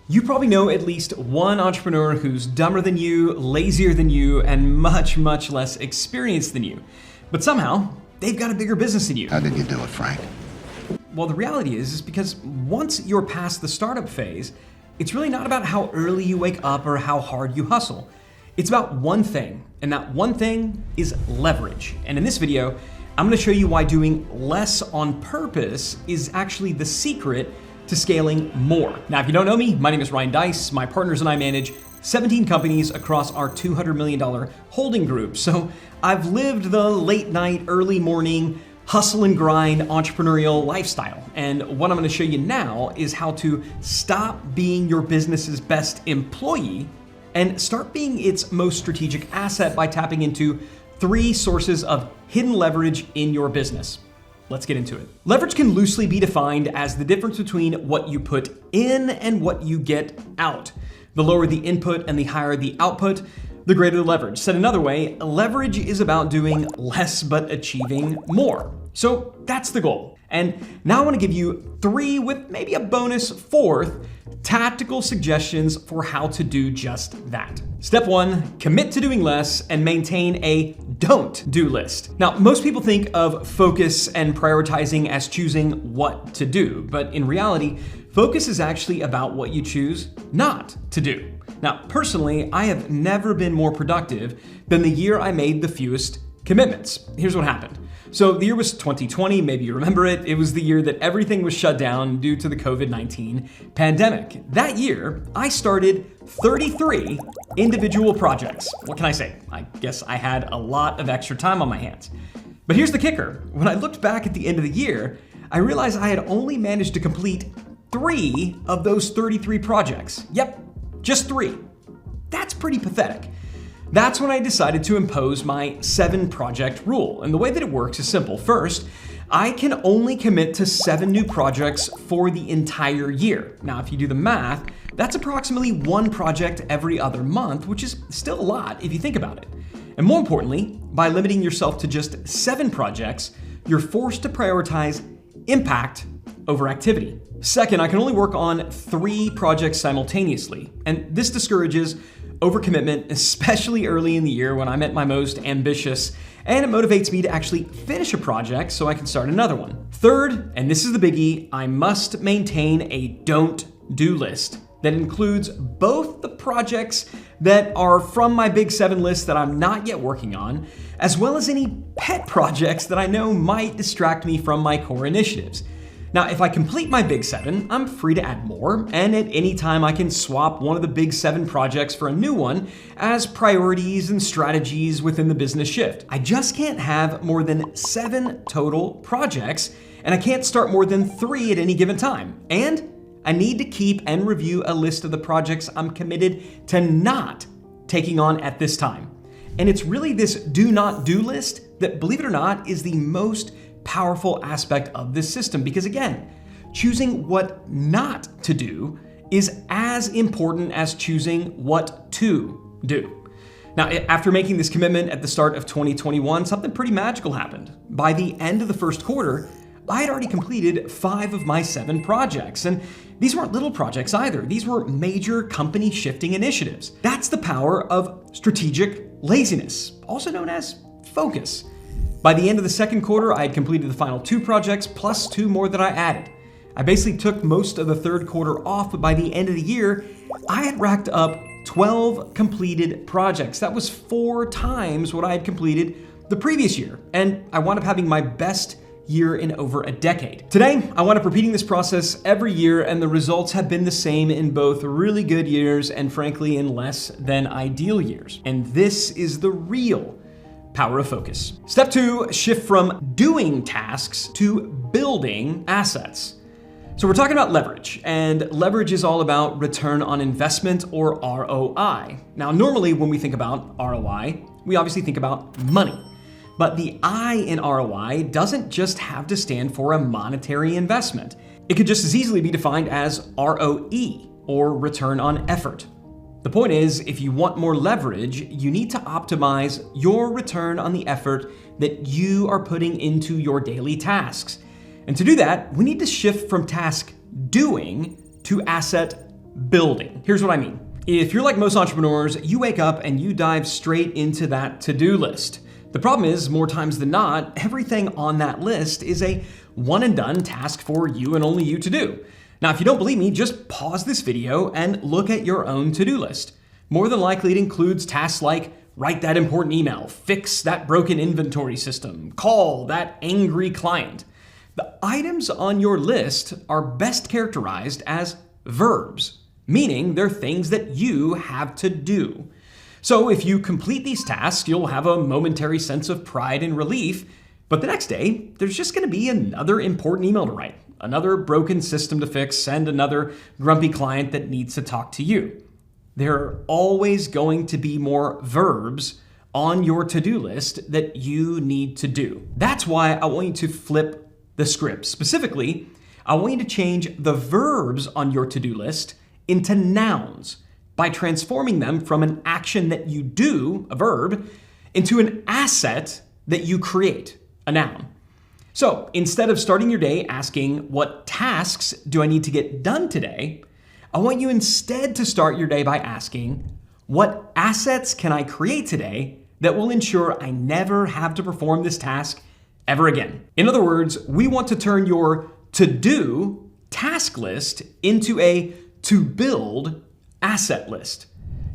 You probably know at least one entrepreneur who's dumber than you, lazier than you, and much, much less experienced than you. But somehow, they've got a bigger business than you. How did you do it, Frank? Well, the reality is because once you're past the startup phase, it's really not about how early you wake up or how hard you hustle. It's about one thing, and that one thing is leverage. And in this video, I'm gonna show you why doing less on purpose is actually the secret to scaling more. Now, if you don't know me, my name is Deiss. My partners and I manage 17 companies across our $200 million holding group. So I've lived the late night, early morning, hustle and grind entrepreneurial lifestyle. And what I'm gonna show you now is how to stop being your business's best employee and start being its most strategic asset by tapping into 3 sources of hidden leverage in your business. Let's get into it. Leverage can loosely be defined as the difference between what you put in and what you get out. The lower the input and the higher the output, the greater the leverage. Said another way, leverage is about doing less but achieving more. So that's the goal. And now I want to give you 3 with maybe a bonus 4th tactical suggestions for how to do just that. Step 1, commit to doing less and maintain a don't do list. Now, most people think of focus and prioritizing as choosing what to do, but in reality, focus is actually about what you choose not to do. Now, personally, I have never been more productive than the year I made the fewest commitments. Here's what happened. So the year was 2020, maybe you remember it. It was the year that everything was shut down due to the COVID-19 pandemic. That year, I started 33 individual projects. What can I say? I guess I had a lot of extra time on my hands. But here's the kicker. When I looked back at the end of the year, I realized I had only managed to complete 3 of those 33 projects. Yep, just 3. That's pretty pathetic. That's when I decided to impose my 7 project rule. And the way that it works is simple. First, I can only commit to 7 new projects for the entire year. Now, if you do the math, that's approximately 1 project every other month, which is still a lot if you think about it. And more importantly, by limiting yourself to just 7 projects, you're forced to prioritize impact over activity. Second, I can only work on 3 projects simultaneously. And this discourages overcommitment, especially early in the year when I'm at my most ambitious, and it motivates me to actually finish a project so I can start another one. Third, and this is the biggie, I must maintain a don't do list that includes both the projects that are from my big 7 list that I'm not yet working on, as well as any pet projects that I know might distract me from my core initiatives. Now, if I complete my big 7, I'm free to add more, and at any time I can swap one of the big 7 projects for a new one as priorities and strategies within the business shift. I just can't have more than 7 total projects, and I can't start more than 3 at any given time. And I need to keep and review a list of the projects I'm committed to not taking on at this time. And it's really this do not do list that, believe it or not, is the most powerful aspect of this system, because again, choosing what not to do is as important as choosing what to do. Now, after making this commitment at the start of 2021, something pretty magical happened. By the end of the first quarter, I had already completed 5 of my 7 projects, and these weren't little projects either. These were major company shifting initiatives. That's the power of strategic laziness, also known as focus. By the end of the second quarter, I had completed the final 2 projects plus 2 more that I added. I basically took most of the third quarter off, but by the end of the year, I had racked up 12 completed projects. That was 4 times what I had completed the previous year, and I wound up having my best year in over a decade. Today, I wound up repeating this process every year, and the results have been the same in both really good years and frankly in less than ideal years. And this is the real power of focus. Step 2, shift from doing tasks to building assets. So we're talking about leverage, and leverage is all about return on investment, or ROI. Now, normally when we think about ROI, we obviously think about money. But the I in ROI doesn't just have to stand for a monetary investment. It could just as easily be defined as ROE, or return on effort. The point is, if you want more leverage, you need to optimize your return on the effort that you are putting into your daily tasks. And to do that, we need to shift from task doing to asset building. Here's what I mean. If you're like most entrepreneurs, you wake up and you dive straight into that to-do list. The problem is, more times than not, everything on that list is a one and done task for you and only you to do. Now, if you don't believe me, just pause this video and look at your own to-do list. More than likely, it includes tasks like write that important email, fix that broken inventory system, call that angry client. The items on your list are best characterized as verbs, meaning they're things that you have to do. So if you complete these tasks, you'll have a momentary sense of pride and relief, but the next day, there's just gonna be another important email to write, another broken system to fix, and another grumpy client that needs to talk to you. There are always going to be more verbs on your to-do list that you need to do. That's why I want you to flip the script. Specifically, I want you to change the verbs on your to-do list into nouns by transforming them from an action that you do, a verb, into an asset that you create, a noun. So instead of starting your day asking, what tasks do I need to get done today? I want you instead to start your day by asking, what assets can I create today that will ensure I never have to perform this task ever again? In other words, we want to turn your to-do task list into a to-build asset list.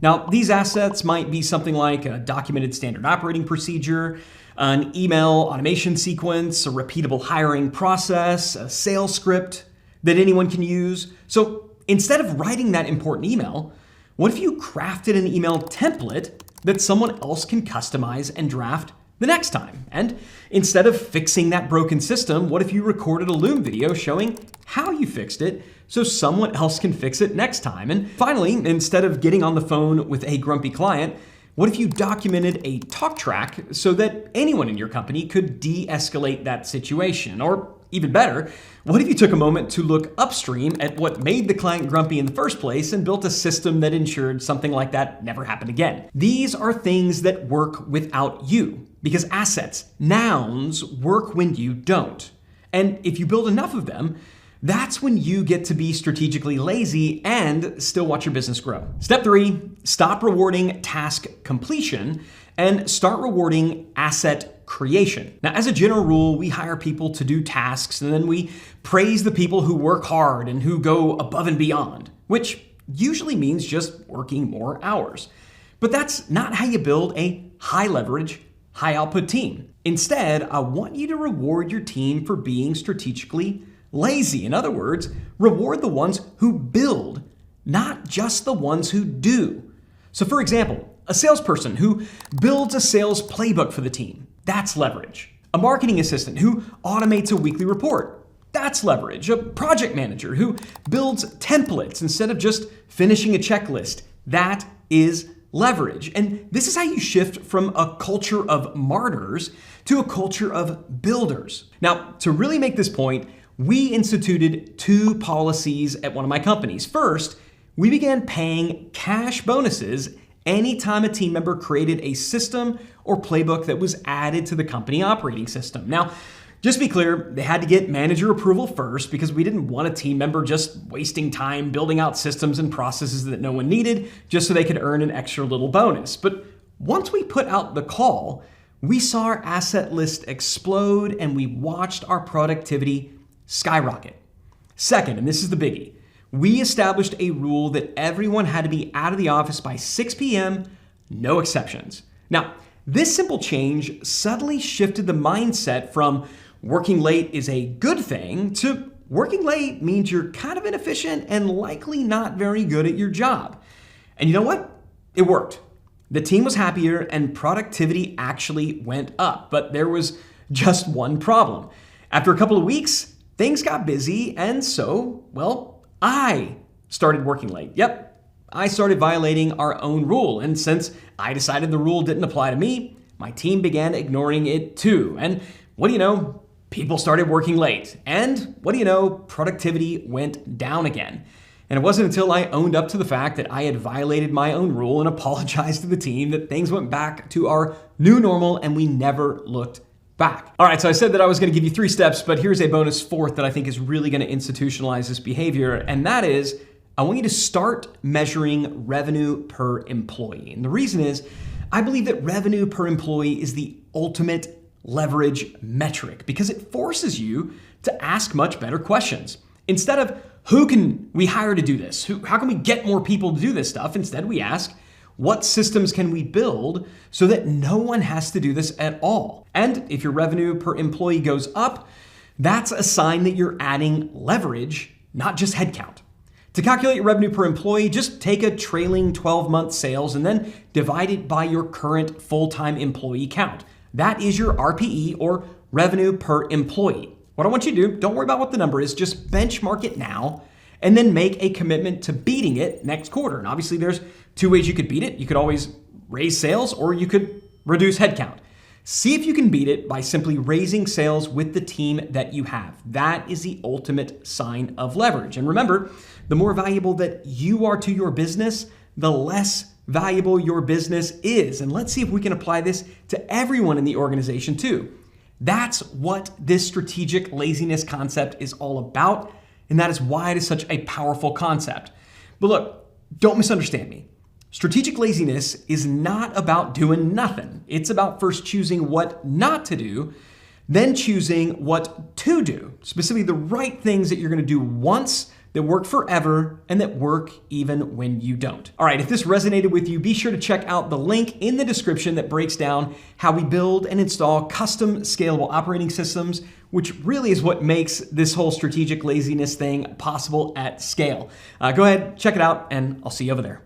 Now, these assets might be something like a documented standard operating procedure, an email automation sequence, a repeatable hiring process, a sales script that anyone can use. So instead of writing that important email, what if you crafted an email template that someone else can customize and draft the next time? And instead of fixing that broken system, what if you recorded a Loom video showing how you fixed it so someone else can fix it next time? And finally, instead of getting on the phone with a grumpy client, what if you documented a talk track so that anyone in your company could de-escalate that situation? Or even better, what if you took a moment to look upstream at what made the client grumpy in the first place and built a system that ensured something like that never happened again? These are things that work without you, because assets, nouns, work when you don't. And if you build enough of them, that's when you get to be strategically lazy and still watch your business grow. Step 3, stop rewarding task completion and start rewarding asset creation. Now, as a general rule, we hire people to do tasks and then we praise the people who work hard and who go above and beyond, which usually means just working more hours. But that's not how you build a high leverage, high output team. Instead, I want you to reward your team for being strategically lazy. In other words, reward the ones who build, not just the ones who do. So for example, a salesperson who builds a sales playbook for the team, that's leverage. A marketing assistant who automates a weekly report, that's leverage. A project manager who builds templates instead of just finishing a checklist, that is leverage. And this is how you shift from a culture of martyrs to a culture of builders. Now, to really make this point, we instituted 2 policies at one of my companies. First, we began paying cash bonuses anytime a team member created a system or playbook that was added to the company operating system. Now, just to be clear, they had to get manager approval first because we didn't want a team member just wasting time building out systems and processes that no one needed just so they could earn an extra little bonus. But once we put out the call, we saw our asset list explode and we watched our productivity skyrocket. Second, and this is the biggie, we established a rule that everyone had to be out of the office by 6 p.m., no exceptions. Now, this simple change subtly shifted the mindset from working late is a good thing to working late means you're kind of inefficient and likely not very good at your job. And you know what? It worked. The team was happier and productivity actually went up, but there was just one problem. After a couple of weeks, things got busy, and so, well, I started working late. Yep, I started violating our own rule, and since I decided the rule didn't apply to me, my team began ignoring it too. And what do you know? People started working late. And what do you know? Productivity went down again. And it wasn't until I owned up to the fact that I had violated my own rule and apologized to the team that things went back to our new normal and we never looked back. All right, so I said that I was going to give you 3 steps, but here's a bonus 4th that I think is really going to institutionalize this behavior, and that is I want you to start measuring revenue per employee. And the reason is, I believe that revenue per employee is the ultimate leverage metric because it forces you to ask much better questions. Instead of who can we hire to do this? How can we get more people to do this stuff? Instead, we ask, what systems can we build so that no one has to do this at all? And if your revenue per employee goes up, that's a sign that you're adding leverage, not just headcount. To calculate your revenue per employee, just take a trailing 12-month sales and then divide it by your current full-time employee count. That is your RPE, or revenue per employee. What I want you to do, don't worry about what the number is, just benchmark it now and then make a commitment to beating it next quarter. And obviously there's two ways you could beat it. You could always raise sales or you could reduce headcount. See if you can beat it by simply raising sales with the team that you have. That is the ultimate sign of leverage. And remember, the more valuable that you are to your business, the less valuable your business is. And let's see if we can apply this to everyone in the organization too. That's what this strategic laziness concept is all about. And that is why it is such a powerful concept. But look, don't misunderstand me. Strategic laziness is not about doing nothing. It's about first choosing what not to do, then choosing what to do. Specifically, the right things that you're going to do once that work forever and that work even when you don't. All right, if this resonated with you, be sure to check out the link in the description that breaks down how we build and install custom scalable operating systems, which really is what makes this whole strategic laziness thing possible at scale. Go ahead, check it out, and I'll see you over there.